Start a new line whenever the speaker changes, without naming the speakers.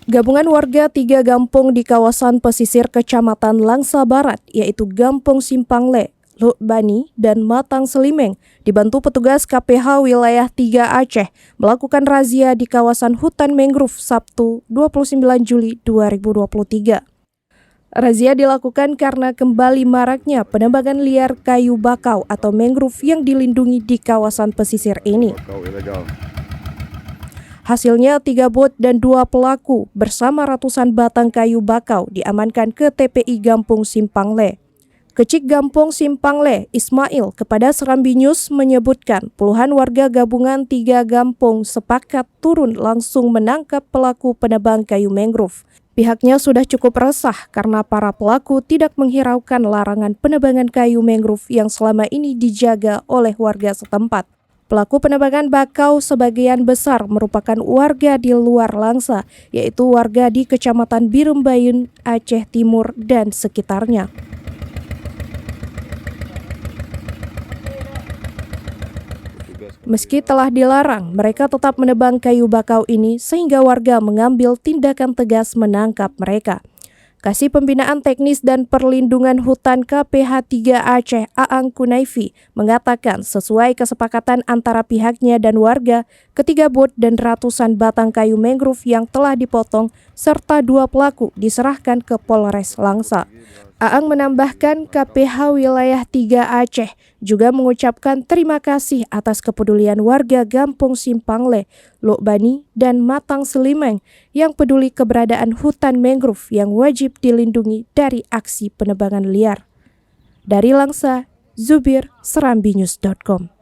Gabungan warga 3 kampung di kawasan pesisir Kecamatan Langsa Barat, yaitu Kampung Simpangle, Luk Bani, dan Matang Selimeng, dibantu petugas KPH Wilayah 3 Aceh, melakukan razia di kawasan hutan mangrove Sabtu 29 Juli 2023. Razia dilakukan karena kembali maraknya penebangan liar kayu bakau atau mangrove yang dilindungi di kawasan pesisir ini. Hasilnya 3 bot dan 2 pelaku bersama ratusan batang kayu bakau diamankan ke TPI Kampung Simpangle. Kecik Kampung Simpangle, Ismail, kepada Serambi News menyebutkan puluhan warga gabungan 3 kampung sepakat turun langsung menangkap pelaku penebang kayu mangrove. Pihaknya sudah cukup resah karena para pelaku tidak menghiraukan larangan penebangan kayu mangrove yang selama ini dijaga oleh warga setempat. Pelaku penebangan bakau sebagian besar merupakan warga di luar Langsa, yaitu warga di Kecamatan Birembayun, Aceh Timur, dan sekitarnya. Meski telah dilarang, mereka tetap menebang kayu bakau ini sehingga warga mengambil tindakan tegas menangkap mereka. Kasih Pembinaan Teknis dan Perlindungan Hutan KPH 3 Aceh Aang Kunaifi mengatakan sesuai kesepakatan antara pihaknya dan warga, ketiga bot dan ratusan batang kayu mangrove yang telah dipotong serta 2 pelaku diserahkan ke Polres Langsa. Aang menambahkan KPH Wilayah 3 Aceh juga mengucapkan terima kasih atas kepedulian warga Kampung Simpangle, Luk Bani, dan Matang Selimeng yang peduli keberadaan hutan mangrove yang wajib dilindungi dari aksi penebangan liar. Dari Langsa, Zubir, serambinews.com.